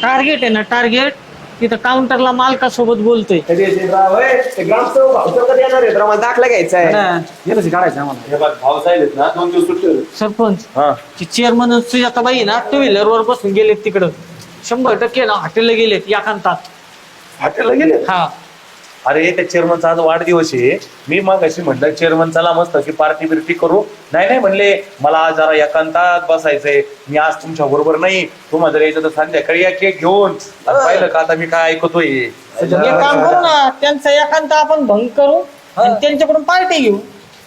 Target आहे ना target. तिथं काउंटरला मालकासोबत बोलतोय. दाखला घ्यायचा आहे. काढायचं आम्हाला. हे बघ भाऊसाहेब आहेत ना 2 दिवस सुट्टी होती. सरपंच हा ती चेअरमन सुजाताबाई आहे ना टू व्हीलर वर बसून गेलेत तिकडं. 100% ना हॉटेलला गेलेत एकांतात. हॉटेलला गेले. हा अरे त्या चेअरमनचा आज वाढदिवस आहे. मी मग अशी म्हटलं चेअरमन चला मस्त की पार्टी बिर्टी करू. नाही म्हणले मला आज जरा एकांतात बसायचंय. मी आज तुमच्या बरोबर नाही. तुम्हाला जर यायचं तर संध्याकाळी या केक घेऊन. पाहिलं का आता मी काय ऐकतोय. एक काम करू ना त्यांचा एकांत आपण भंग करू आणि त्यांच्याकडून पार्टी घेऊ.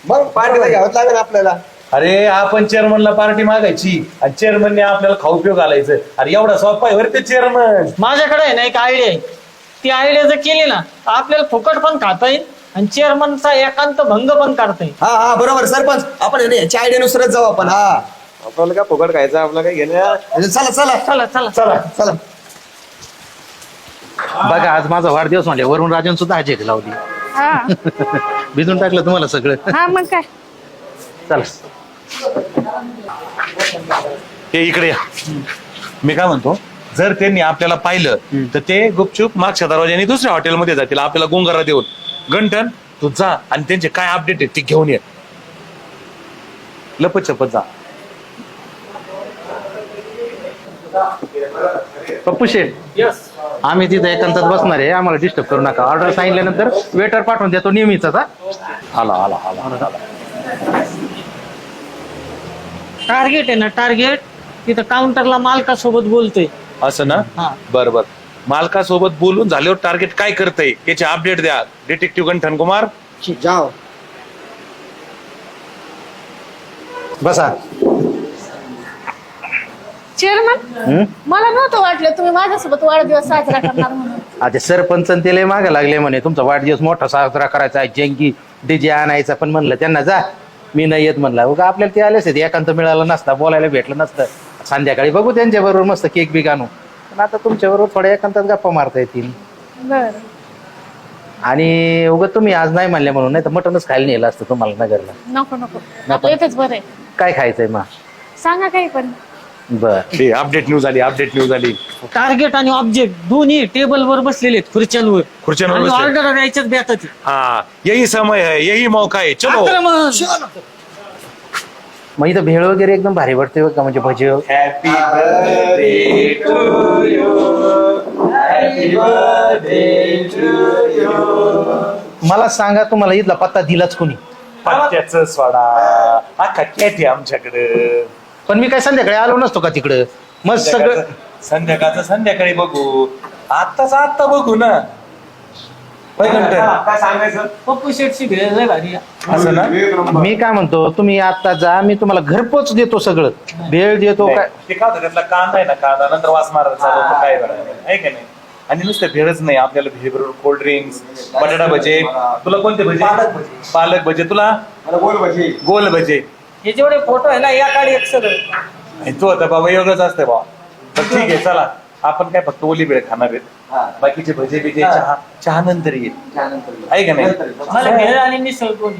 मग पार्टी तर घ्यावंच लागेल आपल्याला. अरे आपण चेअरमनला पार्टी मागायची आणि चेअरमनने आपल्याला खाऊ पिऊ घालायचं. अरे एवढा सोपा आहे बरं ते चेअरमन. माझ्याकडे आहे ना एक आयडिया आहे. ती आयडिया जर केली ना आपल्याला फुकट पण खाता येईल आणि चेअरमनचा एकांत भंग पण करता येईल. हा बरोबर सरपंच. आपण याच्या आयडियानुसारच जाऊ आपण. हा आपल्याला काय फुकट खायचं आपलं काय घेणं. चला चला चला चला चला चला. बघा आज माझा वाढदिवस म्हणले वरून राजन सुद्धा हजेरी लावली. हा भिजून टाकलं तुम्हाला सगळं. हा मग काय. चला हे इकडे या. मी काय म्हणतो जर त्यांनी आपल्याला पाहिलं तर ते गुपचूप मागच्या दरवाज्याने दुसऱ्या हॉटेलमध्ये जातील आपल्याला गुंगारा देऊन. गंठन तू जा आणि त्यांचे काय अपडेट आहेत ते घेऊन ये. लपत छपत जा. पप्पू शेठ आम्ही तिथे एकांतात बसणार आहे. आम्हाला डिस्टर्ब करू नका. ऑर्डर सांगितल्यानंतर वेटर पाठवून देतो नेहमीचाच. आला आला आला आला. टार्गेट आहे ना टार्गेट. तिथं काउंटरला मालकासोबत बोलतोय. असं ना हा. बर बर. मालकासोबत बोलून झाल्यावर टार्गेट काय करतंय याचे अपडेट द्या डिटेक्टिव्ह गंठन कुमार. जाओ बसा. चेअरमन मला नव्हतं वाटलं तुम्ही माझ्यासोबत वाढदिवस साजरा करणार म्हणून. आता सरपंच ते लय मागे लागले म्हणे तुमचा वाढदिवस मोठा साजरा करायचा आहे. जंगी डीजे आणायचा. पण म्हणलं त्यांना जा मी नाही येत म्हणला. उगा आपल्याला ते आलेच एकांत मिळाला नसता बोलायला भेटलं नसतं. संध्याकाळी बघू त्यांच्या बरोबर मस्त केक बिक आणू. पण आता तुमच्या बरोबर थोड्या एकांतात गप्पा मारता येतील. बर आणि उगा तुम्ही आज नाही म्हणले म्हणून नाही तर मटनच खायला नेलं असतं तुम्हाला नगरला. नको नको आपलं इथेच बरं आहे. काय खायचंय मग सांगा काही पण. बर अपडेट न्यूज आली अपडेट न्यूज आली. टार्गेट आणि ऑब्जेक्ट दोन्ही टेबलवर बसलेले आहेत खुर्च्यांवर. खुर्च्यांवर बसले. ऑर्डर द्यायच्याच बेतात. हाँ यही समय है यही मौका है चलो. मग इथं भेळ वगैरे एकदम भारी वाटते बघा. म्हणजे भजी happy birthday to you happy birthday to you. मला सांगा तुम्हाला इथला पत्ता दिलाच कोणी. पत्त्याचं सोडा अख्खा कॅट आहे आमच्याकडे. पण मी काय संध्याकाळी आलो नसतो का तिकडं. मग सगळं संध्याकाळचं संध्याकाळी बघू. आत्ता बघू ना. होय गंठन? काय सांगायचं. पप्पू शेटची भेळ लय भारी आहे. असं ना. मी काय म्हणतो तुम्ही आता जा. मी तुम्हाला घरपोच देतो सगळं. भेळ देतो काय. ते काय होतं त्यातला कांदा आहे ना कांदा नंतर वास मारायला चालू होतं. काय आहे का नाही. आणि नुसतं भेळच नाही आपल्याला भेळ बरोबर कोल्ड ड्रिंक्स बटाटा भजे. तुला कोणते भजे. पालक भजे. तुला गोल भजे. हे जेवढे फोटो आहे ना या काढी एक सगळं. तू आता बाबा एवढंच असते बाबा. तर ठीक आहे चला आपण काय फक्त ओली भेळ खाणार आहेत. बाकीचे भजे बिजे चहा नंतर येईल आहे का नाही. मला भेळ आणि मिसळ दोन्ही.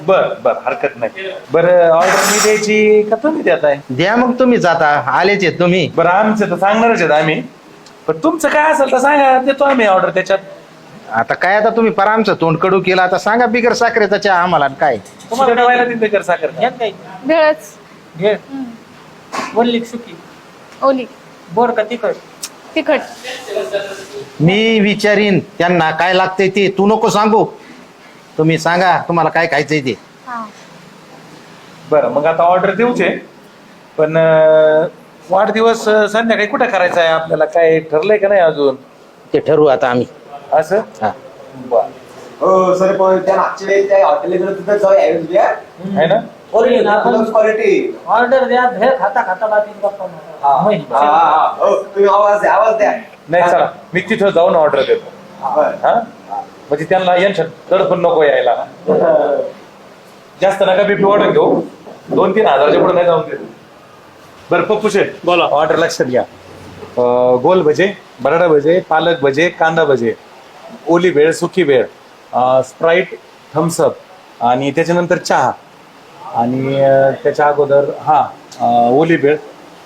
बर हरकत नाही. बरं ऑर्डर मी द्यायची का तुम्ही देताय. द्या मग तुम्ही जाता. आलेच आहेत तुम्ही. बरं आमचं तर सांगणारच आहेत आम्ही. पण तुमचं काय असेल तर सांगा देतो आम्ही ऑर्डर त्याच्यात. आता काय आता तुम्ही पर आमचं तोंड कडू केलं. आता सांगा बिगर साखरेचा चहा आम्हाला काय. तुम्हाला ठेवायला तिथे कर साखर. घ्या काही भेळच. भेळ वल्ली सुकी ओली बोर का तिखट. तिखट. मी विचारीन त्यांना काय लागतंय ते. तू नको सांगू. तुम्ही सांगा तुम्हाला काय खायचंय ते. हा बरं मग आता ऑर्डर देऊचे. पण वाढदिवस संध्याकाळी कुठे करायचा आहे आपल्याला काय ठरलंय का नाही अजून. ते ठरवू आता आम्ही. असं हा. बरं हो सर पण त्या मागच्या वेळी त्या हॉटेलला गेलो तिथं जाऊ आहे ना. क्वालिटी. ऑर्डर द्या भेळ खाता खाता बाकी गप्पा मारा. तुम्ही आवाज द्या. नाही चला मी तिथं जाऊन ऑर्डर देतो. हा म्हणजे त्यांना यांच्यात तड पण नको यायला. जास्त नका बीपी ऑर्डर घेऊ. 2-3 हजाराच्या पुढे नाही जाऊन देतो. बरं पप्पू शेठ बोला ऑर्डर लक्षात घ्या. गोल भजे बटाटा भजे पालक भजे कांदा भजे ओली भेळ सुकी भेळ स्प्राईट थम्सअप आणि त्याच्यानंतर चहा आणि त्याच्या अगोदर ओली भेळ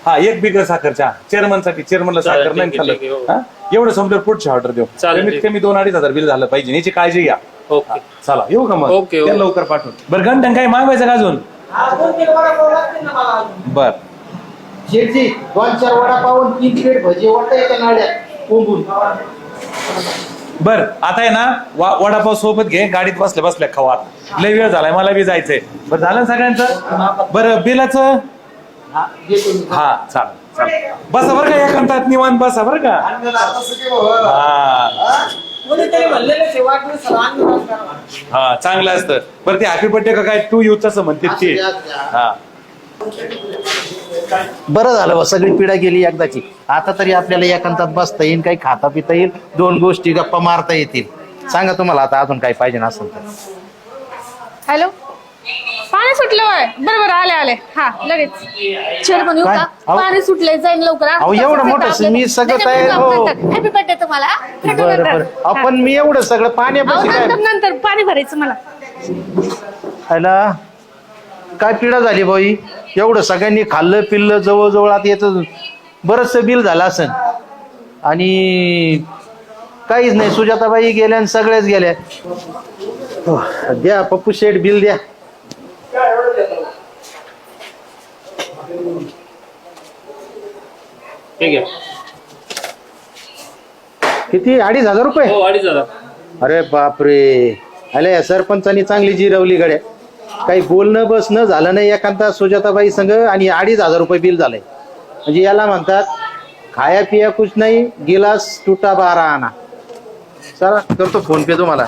हा 1 बिगर साखर चहा चेअरमनसाठी. चेअरमनला चालेल, साखर नाही ठीक आहे, ठीक आहे, खाल्लं. हा एवढं समजा पुढची ऑर्डर देऊ. चालेल, कमीत कमी 2-2.5 हजार बिल झालं पाहिजे. याची काळजी घ्या. ओके. चला येऊ का मग? ओके, त्या ओके. लवकर पाठवून. बरं घंटन काही मागवायचं का अजून? बर शेटजी 2-4 वडापाव 3 प्लेट भजी वाटत येते नाड्या कोंबून. बर आता आहे ना वडापाव सोबत घे. गाडीत बसल्या बसल्या खावा. लय वेळ झालाय मला बी जायचंय. बरं झालं ना सगळ्यांचं? बरं बिलाचं हा चालेल चालेल. बसा बरं का एकांतात निवांत बसा बरं का. हा कोणीतरी म्हणलेलं ते वाढदिवसाला अन्नदान करा. हा चांगलं असतं. बरं ते हॅपी बर्थडे का काय टू यूज असं म्हणते ते. हा बरं झालं बा, सगळी पिढा गेली एकदाची. आता तरी आपल्याला एकांतात बसता येईल, काही खाता पिता येईल, 2 गोष्टी गप्पा मारता येतील. सांगा तुम्हाला आता अजून काही पाहिजे असेल तर. हॅलो, पाणी सुटलं होय. बरोबर आले आले. हा लगेच. चेअरमन येऊ काय? का? अहो. पाणी सुटलंय, जाईल लवकर. अहो, एवढं मोठं मी सगळं तयार हो. हॅपी बर्थडे तुम्हाला. भेटू बरं नंतर. बरं. आपण मी एवढं सगळं पाण्यापाशी काय नंतर नंतर पाणी भरायचं मला. खायला काय पिढा झाली बाई. एवढं सगळ्यांनी खाल्लं पिल्लं जवळजवळ आता याचं बरचसं बिल झालं असेल. आणि काहीच नाही. सुजाताबाई गेल्या आणि सगळ्याच गेल्या. द्या पप्पू शेठ बिल द्या. ठीक आहे. किती 2,500 रुपये? हो 2,500. अरे बापरे. अरे या सरपंचानी चांगली जिरवली गड्या. काही बोलणं बसणं झालं नाही एखादा सुजाताबाई संघ आणि 2,500 रुपये बिल झालंय. म्हणजे याला म्हणतात खाया पिया कुछ नाही, गिलास टुटा 12 आणा. चला करतो फोन पे तुम्हाला.